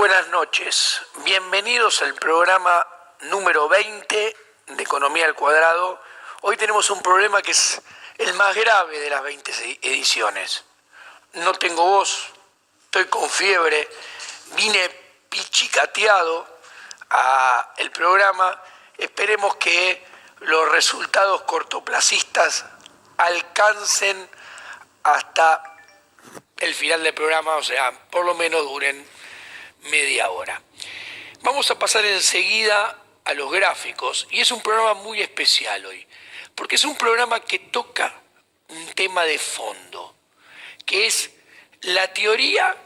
Buenas noches, bienvenidos al programa número 20 de Economía al Cuadrado. Hoy tenemos un problema que es el más grave de las 20 ediciones. No tengo voz, estoy con fiebre, vine pichicateado al programa. Esperemos que los resultados cortoplacistas alcancen hasta el final del programa, o sea, por lo menos duren media hora. Vamos a pasar enseguida a los gráficos y es un programa muy especial hoy, porque es un programa que toca un tema de fondo, que es la teoría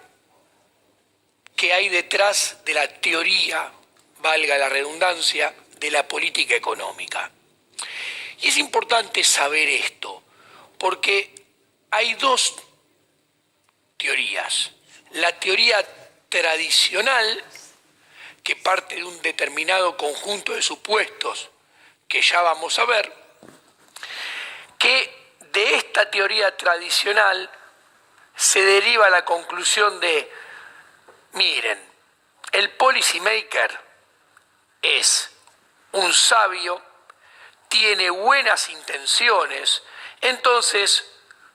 que hay detrás de la teoría, valga la redundancia, de la política económica. Y es importante saber esto, porque hay dos teorías. La teoría tradicional, que parte de un determinado conjunto de supuestos que ya vamos a ver, que de esta teoría tradicional se deriva la conclusión de, miren, el policy maker es un sabio, tiene buenas intenciones, entonces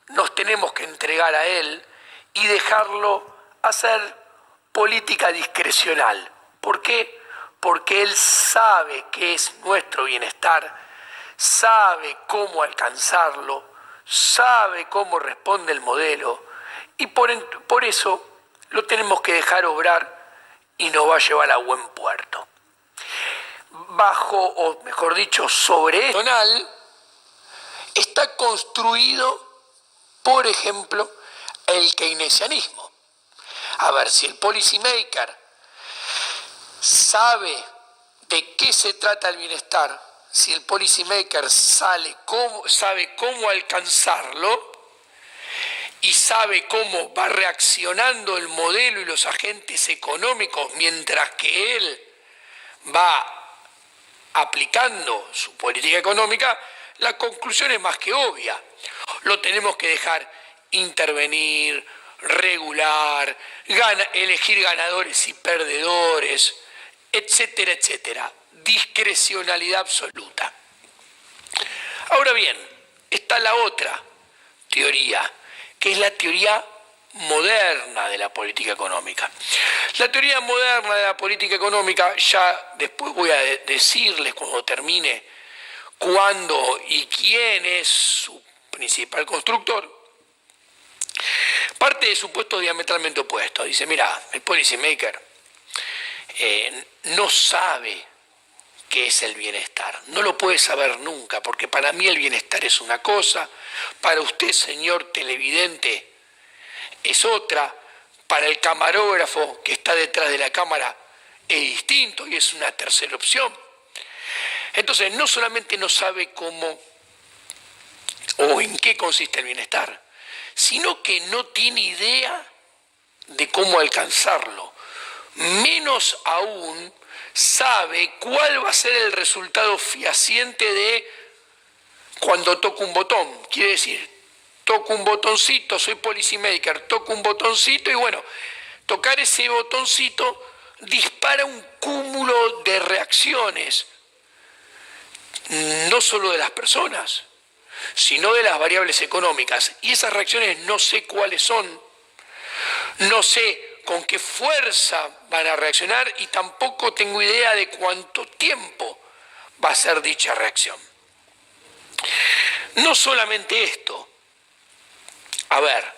nos tenemos que entregar a él y dejarlo hacer política discrecional. ¿Por qué? Porque él sabe qué es nuestro bienestar, sabe cómo alcanzarlo, sabe cómo responde el modelo y por eso lo tenemos que dejar obrar y nos va a llevar a buen puerto. Bajo, o mejor dicho, sobre esto está construido, por ejemplo, el keynesianismo. A ver, si el policymaker sabe de qué se trata el bienestar, si el policymaker sabe cómo alcanzarlo y sabe cómo va reaccionando el modelo y los agentes económicos mientras que él va aplicando su política económica, la conclusión es más que obvia. Lo tenemos que dejar intervenir, regular, elegir ganadores y perdedores, etcétera, etcétera. Discrecionalidad absoluta. Ahora bien, está la otra teoría, que es la teoría moderna de la política económica. La teoría moderna de la política económica, ya después voy a decirles cuando termine cuándo y quién es su principal constructor, parte de supuestos diametralmente opuestos. Dice, mira, el policymaker no sabe qué es el bienestar. No lo puede saber nunca, porque para mí el bienestar es una cosa, para usted, señor televidente, es otra, para el camarógrafo que está detrás de la cámara es distinto y es una tercera opción. Entonces, no solamente no sabe cómo o en qué consiste el bienestar, sino que no tiene idea de cómo alcanzarlo. Menos aún sabe cuál va a ser el resultado fehaciente de cuando toco un botón. Quiere decir, toco un botoncito, soy policymaker, toco un botoncito y bueno, tocar ese botoncito dispara un cúmulo de reacciones, no solo de las personas, sino de las variables económicas. Y esas reacciones no sé cuáles son, no sé con qué fuerza van a reaccionar y tampoco tengo idea de cuánto tiempo va a ser dicha reacción. No solamente esto. A ver,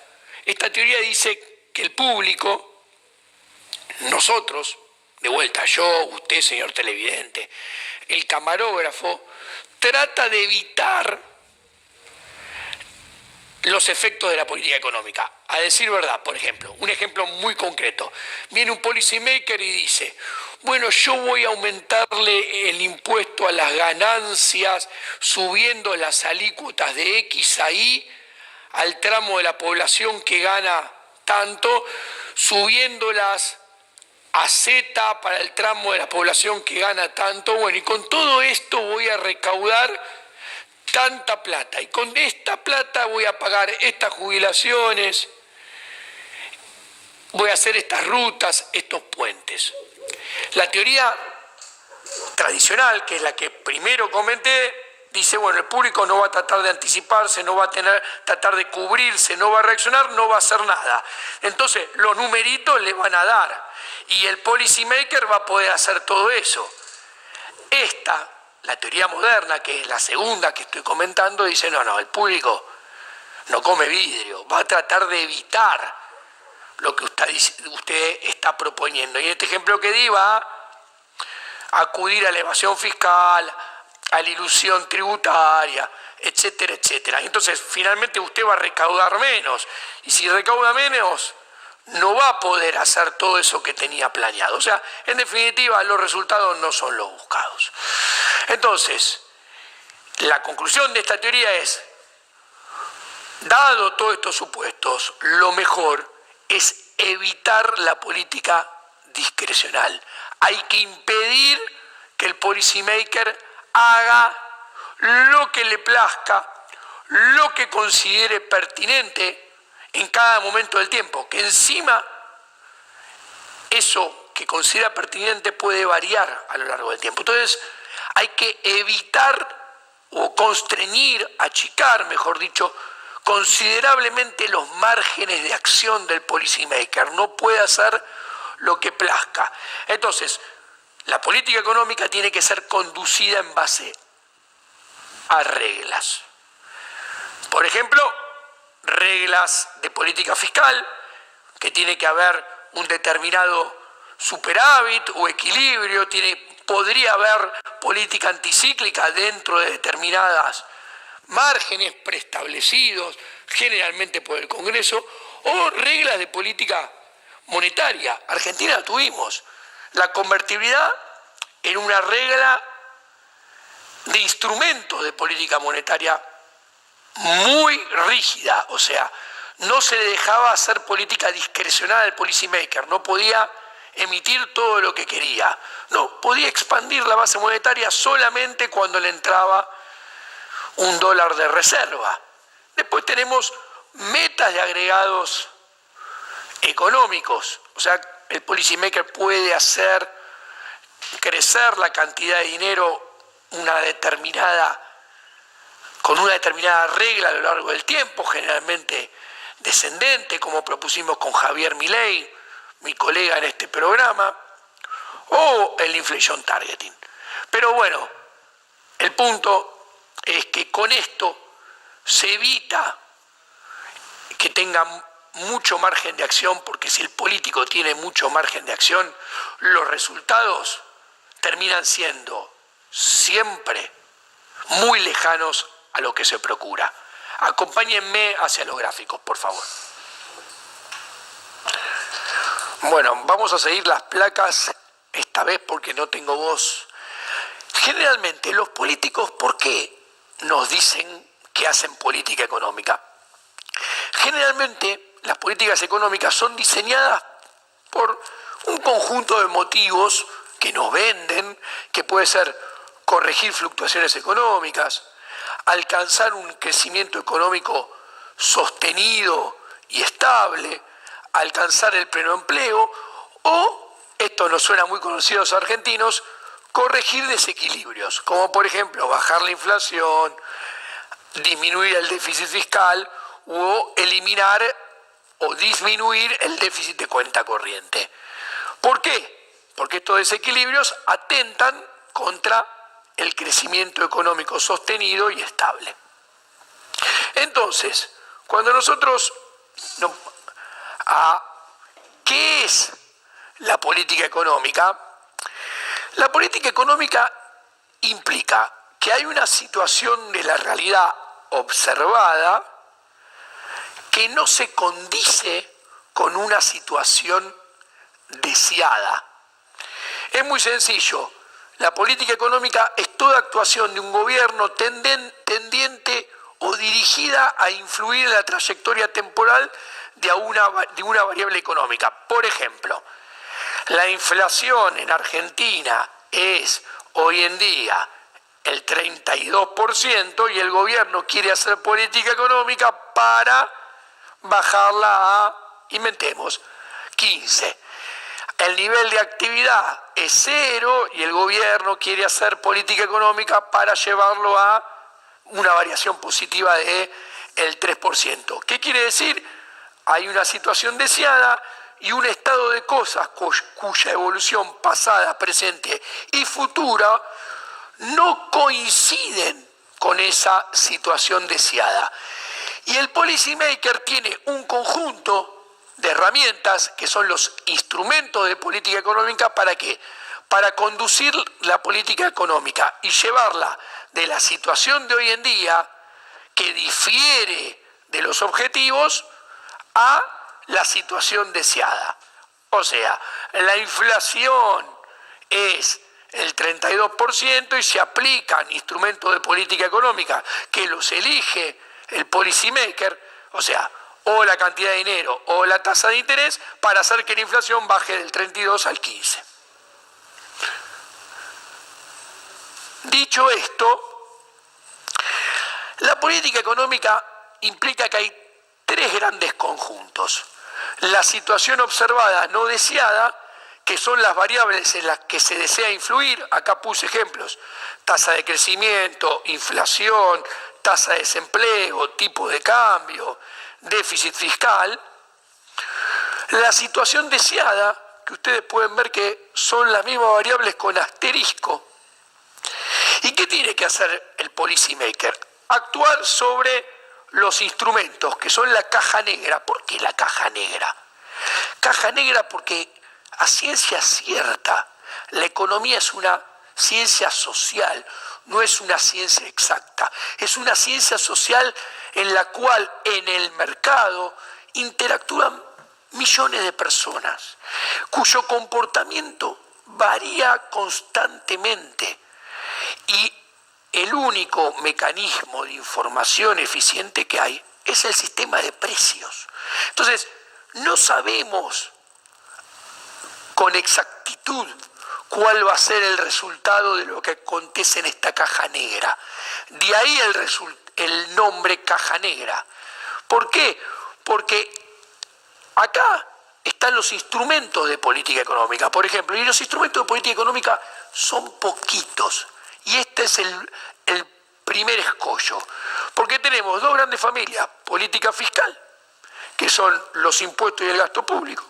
esta teoría dice que el público, nosotros, de vuelta, yo, usted, señor televidente, el camarógrafo, trata de evitar los efectos de la política económica. A decir verdad, por ejemplo, un ejemplo muy concreto. Viene un policymaker y dice, bueno, yo voy a aumentarle el impuesto a las ganancias, subiendo las alícuotas de X a Y al tramo de la población que gana tanto, subiéndolas a Z para el tramo de la población que gana tanto. Bueno, y con todo esto voy a recaudar tanta plata, y con esta plata voy a pagar estas jubilaciones, voy a hacer estas rutas, estos puentes. La teoría tradicional, que es la que primero comenté, dice, bueno, el público no va a tratar de anticiparse, no va a tratar de cubrirse, no va a reaccionar, no va a hacer nada. Entonces, los numeritos le van a dar y el policy maker va a poder hacer todo eso. La teoría moderna, que es la segunda que estoy comentando, dice, no, el público no come vidrio, va a tratar de evitar lo que usted está proponiendo. Y en este ejemplo que di va a acudir a la evasión fiscal, a la ilusión tributaria, etcétera, etcétera. Entonces, finalmente usted va a recaudar menos. Y si recauda menos, no va a poder hacer todo eso que tenía planeado. O sea, en definitiva, los resultados no son los buscados. Entonces, la conclusión de esta teoría es, dado todos estos supuestos, lo mejor es evitar la política discrecional. Hay que impedir que el policy maker haga lo que le plazca, lo que considere pertinente en cada momento del tiempo, que encima eso que considera pertinente puede variar a lo largo del tiempo. Entonces hay que evitar o constreñir, achicar, mejor dicho, considerablemente los márgenes de acción del policy maker. No puede hacer lo que plazca. Entonces, la política económica tiene que ser conducida en base a reglas. Por ejemplo, reglas de política fiscal, que tiene que haber un determinado superávit o equilibrio, podría haber política anticíclica dentro de determinadas márgenes preestablecidos, generalmente por el Congreso, o reglas de política monetaria. Argentina la tuvimos. La convertibilidad en una regla de instrumentos de política monetaria muy rígida, o sea, no se le dejaba hacer política discrecional al policy maker, no podía emitir todo lo que quería, no, podía expandir la base monetaria solamente cuando le entraba $1 de reserva. Después tenemos metas de agregados económicos, o sea, el policy maker puede hacer crecer la cantidad de dinero con una determinada regla a lo largo del tiempo, generalmente descendente, como propusimos con Javier Milei, mi colega en este programa, o el inflation targeting. Pero bueno, el punto es que con esto se evita que tenga mucho margen de acción, porque si el político tiene mucho margen de acción, los resultados terminan siendo siempre muy lejanos a lo que se procura. Acompáñenme hacia los gráficos, por favor. Bueno, vamos a seguir las placas, esta vez porque no tengo voz. Generalmente los políticos, ¿por qué nos dicen que hacen política económica? Generalmente las políticas económicas son diseñadas por un conjunto de motivos que nos venden, que puede ser corregir fluctuaciones económicas, alcanzar un crecimiento económico sostenido y estable, alcanzar el pleno empleo o, esto nos suena muy conocido a los argentinos, corregir desequilibrios, como por ejemplo bajar la inflación, disminuir el déficit fiscal o eliminar o disminuir el déficit de cuenta corriente. ¿Por qué? Porque estos desequilibrios atentan contra el crecimiento económico sostenido y estable. Entonces, cuando nosotros ¿qué es la política económica? La política económica implica que hay una situación de la realidad observada que no se condice con una situación deseada. Es muy sencillo. La política económica es toda actuación de un gobierno tendiente o dirigida a influir en la trayectoria temporal de una variable económica. Por ejemplo, la inflación en Argentina es hoy en día el 32% y el gobierno quiere hacer política económica para bajarla a, inventemos, 15. El nivel de actividad es 0 y el gobierno quiere hacer política económica para llevarlo a una variación positiva del 3%. ¿Qué quiere decir? Hay una situación deseada y un estado de cosas cuya evolución pasada, presente y futura no coinciden con esa situación deseada. Y el policy maker tiene un conjunto de herramientas que son los instrumentos de política económica. ¿Para qué? Para conducir la política económica y llevarla de la situación de hoy en día, que difiere de los objetivos, a la situación deseada. O sea, la inflación es el 32% y se aplican instrumentos de política económica que los elige el policy maker, o sea, o la cantidad de dinero o la tasa de interés, para hacer que la inflación baje del 32 al 15. Dicho esto, la política económica implica que hay 3 grandes conjuntos. La situación observada no deseada, que son las variables en las que se desea influir. Acá puse ejemplos: tasa de crecimiento, inflación, tasa de desempleo, tipo de cambio, déficit fiscal. La situación deseada, que ustedes pueden ver que son las mismas variables con asterisco. ¿Y qué tiene que hacer el policy maker? Actuar sobre los instrumentos, que son la caja negra. ¿Por qué la caja negra? Caja negra porque, a ciencia cierta, la economía es una ciencia social, no es una ciencia exacta. Es una ciencia social en la cual en el mercado interactúan millones de personas, cuyo comportamiento varía constantemente. Y el único mecanismo de información eficiente que hay es el sistema de precios. Entonces, no sabemos con exactitud cuál va a ser el resultado de lo que acontece en esta caja negra. De ahí el nombre caja negra. ¿Por qué? Porque acá están los instrumentos de política económica, por ejemplo, y los instrumentos de política económica son poquitos. Y este es el primer escollo, porque tenemos 2 grandes familias: política fiscal, que son los impuestos y el gasto público;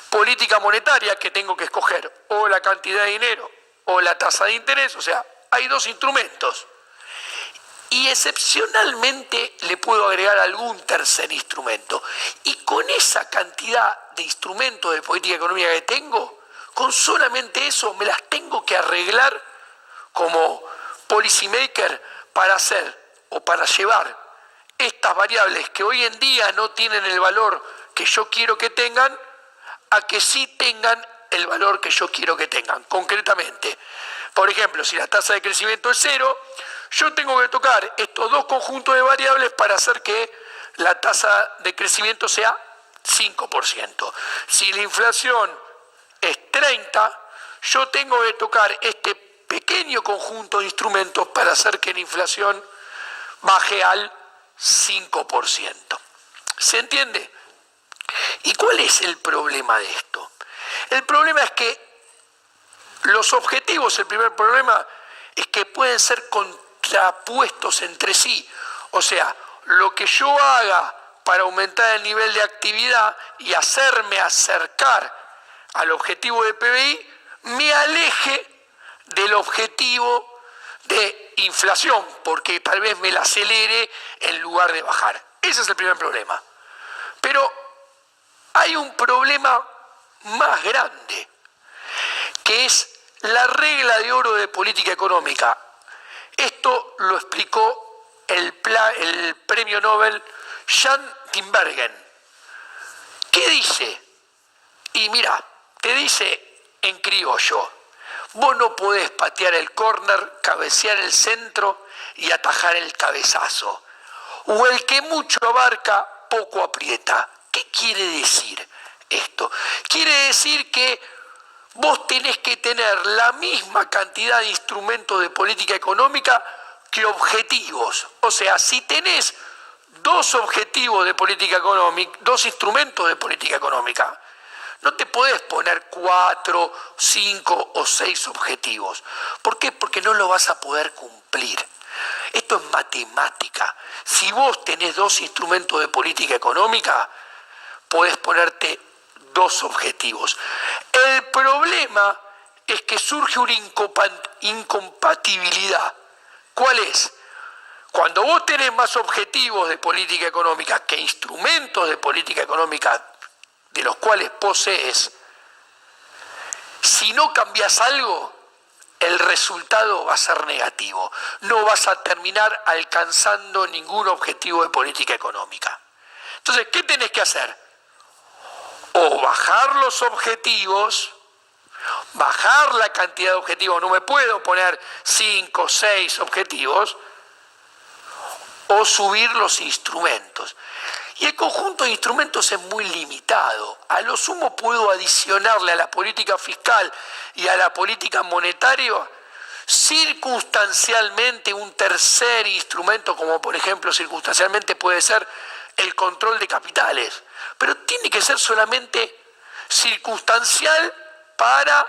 política monetaria, que tengo que escoger o la cantidad de dinero o la tasa de interés. O sea, hay 2 instrumentos. Y excepcionalmente le puedo agregar algún tercer instrumento. Y con esa cantidad de instrumentos de política económica que tengo, con solamente eso me las tengo que arreglar como policy maker para hacer o para llevar estas variables que hoy en día no tienen el valor que yo quiero que tengan, a que sí tengan el valor que yo quiero que tengan. Concretamente, por ejemplo, si la tasa de crecimiento es 0, yo tengo que tocar estos 2 conjuntos de variables para hacer que la tasa de crecimiento sea 5%. Si la inflación es 30, yo tengo que tocar este pequeño conjunto de instrumentos para hacer que la inflación baje al 5%. ¿Se entiende? ¿Y cuál es el problema de esto? El problema es que los objetivos, el primer problema es que pueden ser contrapuestos entre sí. O sea, lo que yo haga para aumentar el nivel de actividad y hacerme acercar al objetivo de PBI me aleje del objetivo de inflación, porque tal vez me la acelere en lugar de bajar. Ese es el primer problema. Pero hay un problema más grande, que es la regla de oro de política económica. Esto lo explicó el premio Nobel Jan Tinbergen. ¿Qué dice? Y mira, te dice en criollo: vos no podés patear el córner, cabecear el centro y atajar el cabezazo. O el que mucho abarca, poco aprieta. ¿Qué quiere decir esto? Quiere decir que vos tenés que tener la misma cantidad de instrumentos de política económica que objetivos. O sea, si tenés 2 objetivos de política económica, 2 instrumentos de política económica, No te podés poner 4, 5 o 6 objetivos. ¿Por qué? Porque no lo vas a poder cumplir. Esto es matemática. Si vos tenés 2 instrumentos de política económica, podés ponerte 2 objetivos. El problema es que surge una incompatibilidad. ¿Cuál es? Cuando vos tenés más objetivos de política económica que instrumentos de política económica de los cuales posees, si no cambias algo, el resultado va a ser negativo. No vas a terminar alcanzando ningún objetivo de política económica. Entonces, ¿qué tenés que hacer? O bajar los objetivos, bajar la cantidad de objetivos, no me puedo poner 5, 6 objetivos, o subir los instrumentos. Y el conjunto de instrumentos es muy limitado. A lo sumo puedo adicionarle a la política fiscal y a la política monetaria circunstancialmente un tercer instrumento, como por ejemplo circunstancialmente puede ser el control de capitales. Pero tiene que ser solamente circunstancial para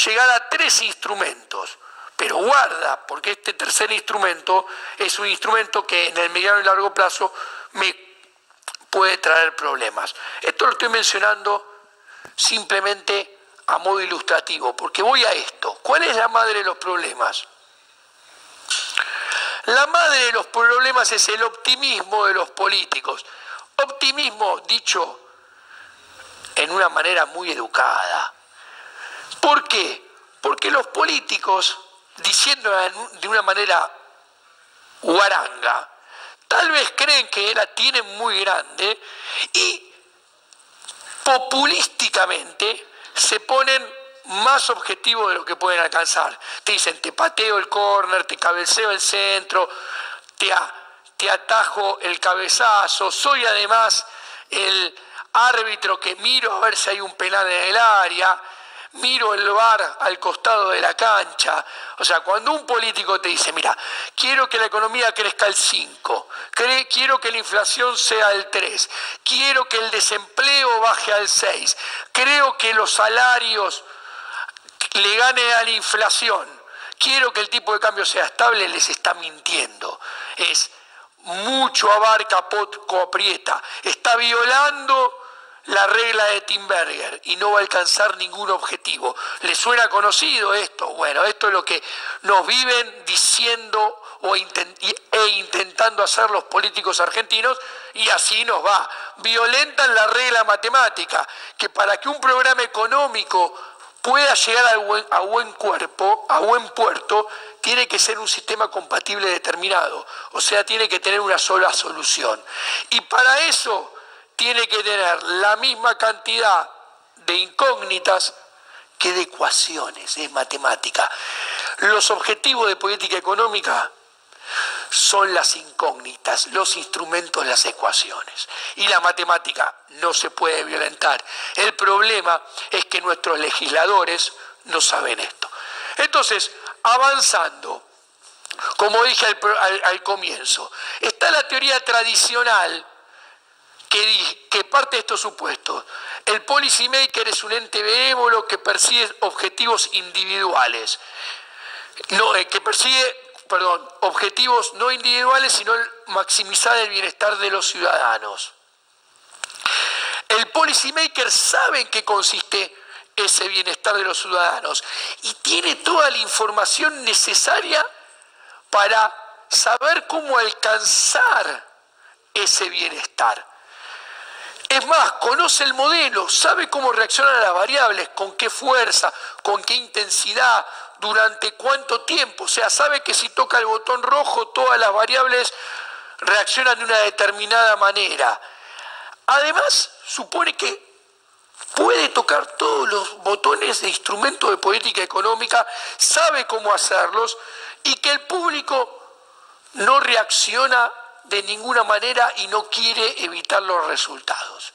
llegar a 3 instrumentos. Pero guarda, porque este tercer instrumento es un instrumento que en el mediano y largo plazo me puede traer problemas. Esto lo estoy mencionando simplemente a modo ilustrativo, porque voy a esto. ¿Cuál es la madre de los problemas? La madre de los problemas es el optimismo de los políticos. Optimismo dicho en una manera muy educada. ¿Por qué? Porque los políticos, diciendo de una manera guaranga, tal vez creen que la tienen muy grande y populísticamente se ponen más objetivos de lo que pueden alcanzar. Te dicen, te pateo el córner, te cabeceo el centro, te atajo el cabezazo, soy además el árbitro que miro a ver si hay un penal en el área, miro el VAR al costado de la cancha. O sea, cuando un político te dice, mira, quiero que la economía crezca al 5, quiero que la inflación sea el 3, quiero que el desempleo baje al 6, creo que los salarios le gane a la inflación, quiero que el tipo de cambio sea estable, les está mintiendo. Es mucho abarca, poco aprieta. Está violando la regla de Timberger y no va a alcanzar ningún objetivo. ¿Les suena conocido esto? Bueno, esto es lo que nos viven diciendo e intentando hacer los políticos argentinos, y así nos va. Violentan la regla matemática, que para que un programa económico pueda llegar a buen puerto, tiene que ser un sistema compatible determinado. O sea, tiene que tener una sola solución. Y para eso tiene que tener la misma cantidad de incógnitas que de ecuaciones, es matemática. Los objetivos de política económica son las incógnitas, los instrumentos, las ecuaciones. Y la matemática no se puede violentar. El problema es que nuestros legisladores no saben esto. Entonces, avanzando, como dije al comienzo, está la teoría tradicional que parte de estos supuestos. El policy maker es un ente benévolo que persigue objetivos individuales, objetivos no individuales, sino el maximizar el bienestar de los ciudadanos. El policy maker sabe en qué consiste ese bienestar de los ciudadanos y tiene toda la información necesaria para saber cómo alcanzar ese bienestar. Es más, conoce el modelo, sabe cómo reaccionan a las variables, con qué fuerza, con qué intensidad, durante cuánto tiempo. O sea, sabe que si toca el botón rojo, todas las variables reaccionan de una determinada manera. Además, supone que puede tocar todos los botones de instrumentos de política económica, sabe cómo hacerlos y que el público no reacciona de ninguna manera y no quiere evitar los resultados.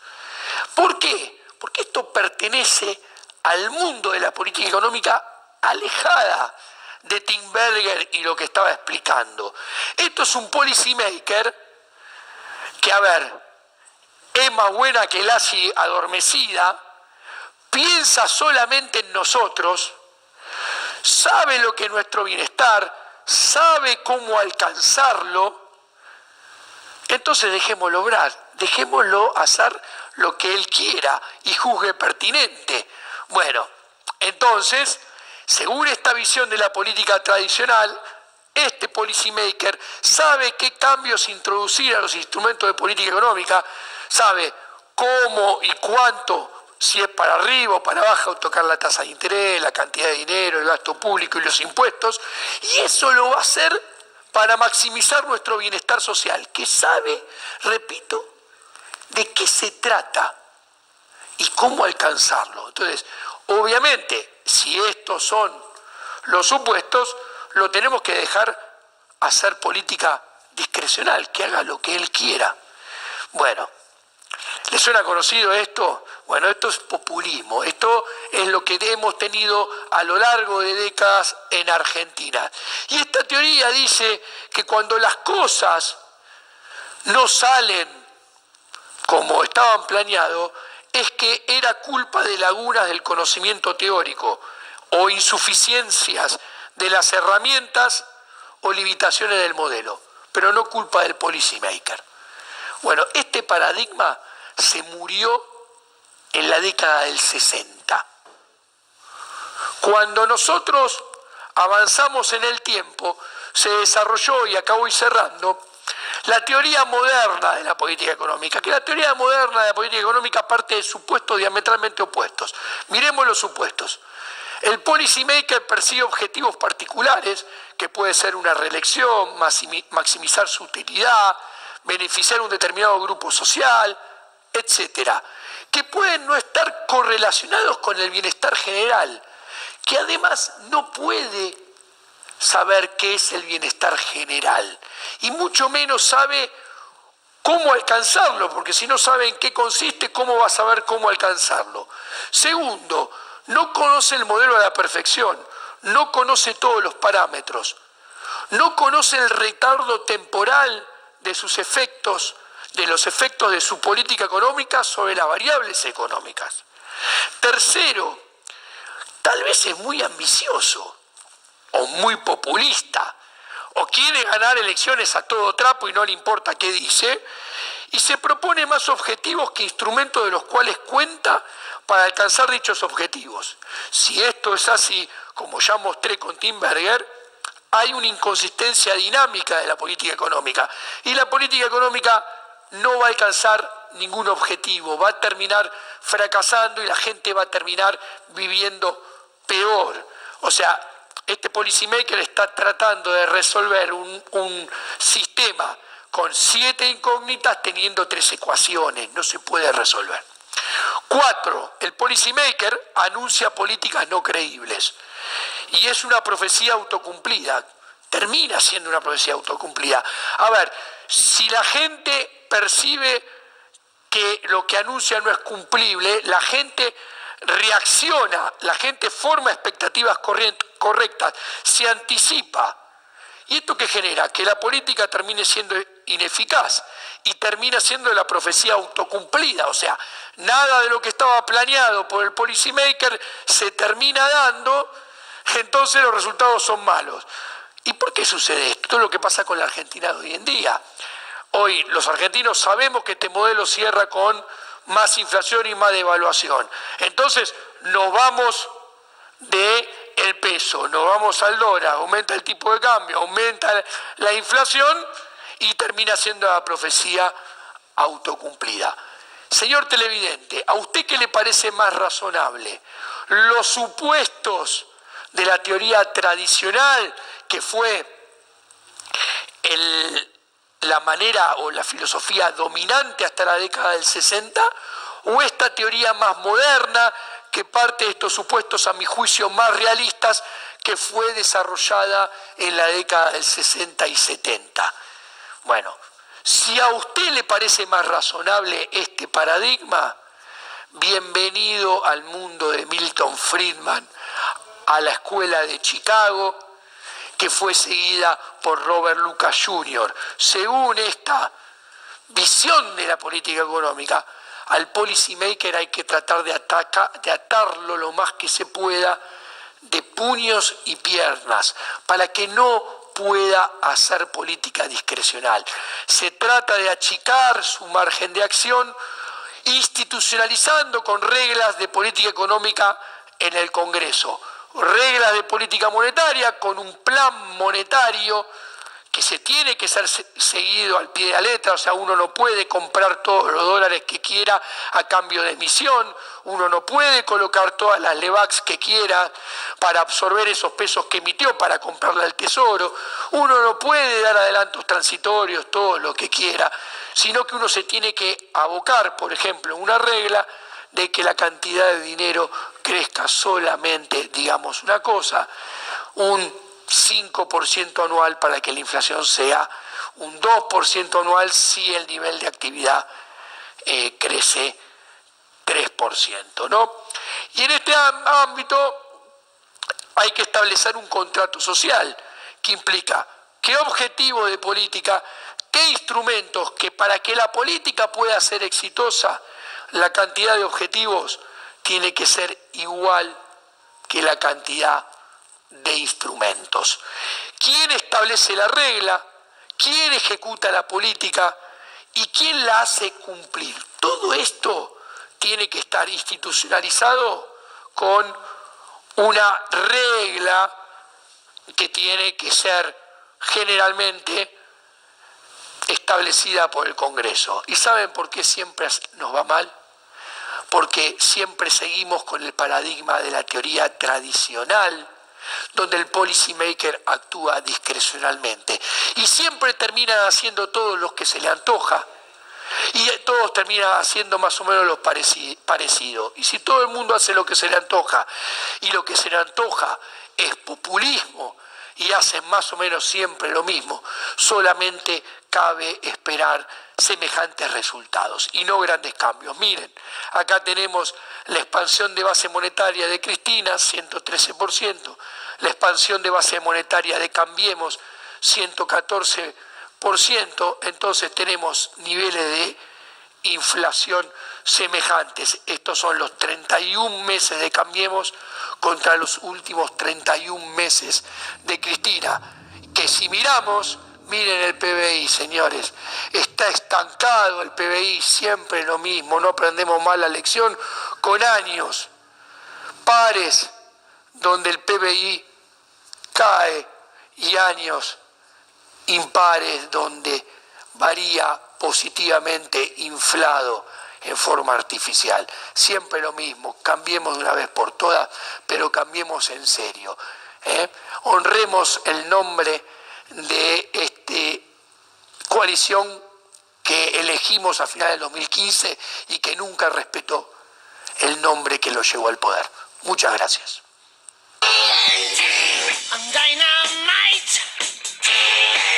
¿Por qué? Porque esto pertenece al mundo de la política económica alejada de Timberger y lo que estaba explicando. Esto es un policy maker que, es más buena que la adormecida, piensa solamente en nosotros, sabe lo que es nuestro bienestar, sabe cómo alcanzarlo, entonces dejémoslo obrar, dejémoslo hacer lo que él quiera y juzgue pertinente. Bueno, entonces, según esta visión de la política tradicional, este policymaker sabe qué cambios introducir a los instrumentos de política económica, sabe cómo y cuánto, si es para arriba o para abajo, tocar la tasa de interés, la cantidad de dinero, el gasto público y los impuestos, y eso lo va a hacer para maximizar nuestro bienestar social, que sabe, repito, de qué se trata y cómo alcanzarlo. Entonces, obviamente, si estos son los supuestos, lo tenemos que dejar hacer política discrecional, que haga lo que él quiera. Bueno, ¿les suena conocido esto? Bueno, esto es populismo, esto es lo que hemos tenido a lo largo de décadas en Argentina. Y esta teoría dice que cuando las cosas no salen como estaban planeados, es que era culpa de lagunas del conocimiento teórico o insuficiencias de las herramientas o limitaciones del modelo, pero no culpa del policymaker. Bueno, este paradigma se murió en la década del 60. Cuando nosotros avanzamos en el tiempo, se desarrolló, y acá voy cerrando, la teoría moderna de la política económica, que la teoría moderna de la política económica parte de supuestos diametralmente opuestos. Miremos los supuestos. El policymaker persigue objetivos particulares, que puede ser una reelección, maximizar su utilidad, beneficiar a un determinado grupo social, etcétera, que pueden no estar correlacionados con el bienestar general, que además no puede saber qué es el bienestar general, y mucho menos sabe cómo alcanzarlo, porque si no sabe en qué consiste, ¿cómo va a saber cómo alcanzarlo? Segundo, no conoce el modelo a la perfección, no conoce todos los parámetros, no conoce el retardo temporal de sus efectos, de los efectos de su política económica sobre las variables económicas. Tercero, tal vez es muy ambicioso o muy populista, o quiere ganar elecciones a todo trapo y no le importa qué dice, y se propone más objetivos que instrumentos de los cuales cuenta para alcanzar dichos objetivos. Si esto es así, como ya mostré con Tim Berger, hay una inconsistencia dinámica de la política económica, y la política económica no va a alcanzar ningún objetivo, va a terminar fracasando y la gente va a terminar viviendo peor. O sea, este policymaker está tratando de resolver un sistema con 7 incógnitas teniendo 3 ecuaciones, no se puede resolver. 4. El policymaker anuncia políticas no creíbles y es una profecía autocumplida, termina siendo una profecía autocumplida. A ver, si la gente percibe que lo que anuncia no es cumplible, la gente reacciona, la gente forma expectativas correctas, se anticipa. ¿Y esto qué genera? Que la política termine siendo ineficaz y termina siendo la profecía autocumplida. O sea, nada de lo que estaba planeado por el policymaker se termina dando, entonces los resultados son malos. ¿Y por qué sucede esto? Esto es lo que pasa con la Argentina de hoy en día. Hoy los argentinos sabemos que este modelo cierra con más inflación y más devaluación. Entonces nos vamos del peso, nos vamos al dólar, aumenta el tipo de cambio, aumenta la inflación y termina siendo la profecía autocumplida. Señor televidente, ¿a usted qué le parece más razonable? ¿Los supuestos de la teoría tradicional, que fue la manera o la filosofía dominante hasta la década del 60, o esta teoría más moderna que parte de estos supuestos, a mi juicio, más realistas, que fue desarrollada en la década del 60 y 70? Bueno, si a usted le parece más razonable este paradigma, bienvenido al mundo de Milton Friedman, a la escuela de Chicago, que fue seguida por Robert Lucas Jr. Según esta visión de la política económica, Al policy maker hay que tratar de atarlo lo más que se pueda de puños y piernas para que no pueda hacer política discrecional. Se trata de achicar su margen de acción institucionalizando con reglas de política económica en el Congreso, reglas de política monetaria con un plan monetario que se tiene que ser seguido al pie de la letra, o sea, uno no puede comprar todos los dólares que quiera a cambio de emisión, uno no puede colocar todas las LEVAX que quiera para absorber esos pesos que emitió para comprarle al Tesoro, uno no puede dar adelantos transitorios, todo lo que quiera, sino que uno se tiene que abocar, por ejemplo, una regla de que la cantidad de dinero crezca solamente, digamos una cosa, un 5% anual para que la inflación sea un 2% anual si el nivel de actividad crece 3%, ¿no? Y en este ámbito hay que establecer un contrato social que implica qué objetivo de política, qué instrumentos, que para que la política pueda ser exitosa, la cantidad de objetivos tiene que ser igual que la cantidad de instrumentos. ¿Quién establece la regla? ¿Quién ejecuta la política? ¿Y quién la hace cumplir? Todo esto tiene que estar institucionalizado con una regla que tiene que ser generalmente establecida por el Congreso. ¿Y saben por qué siempre nos va mal? Porque siempre seguimos con el paradigma de la teoría tradicional, donde el policy maker actúa discrecionalmente y siempre termina haciendo todo lo que se le antoja y todos terminan haciendo más o menos lo parecido. Y si todo el mundo hace lo que se le antoja y lo que se le antoja es populismo y hacen más o menos siempre lo mismo, solamente cabe esperar semejantes resultados y no grandes cambios. Miren, acá tenemos la expansión de base monetaria de Cristina, 113%, la expansión de base monetaria de Cambiemos, 114%, entonces tenemos niveles de inflación semejantes. Estos son los 31 meses de Cambiemos contra los últimos 31 meses de Cristina, que si miramos, miren el PBI, señores, está estancado el PBI, siempre lo mismo, no aprendemos mal la lección, con años pares donde el PBI cae y años impares donde varía positivamente inflado en forma artificial. Siempre lo mismo, cambiemos de una vez por todas, pero cambiemos en serio. Honremos el nombre de coalición que elegimos a finales del 2015 y que nunca respetó el nombre que lo llevó al poder. Muchas gracias. I'm dynamite.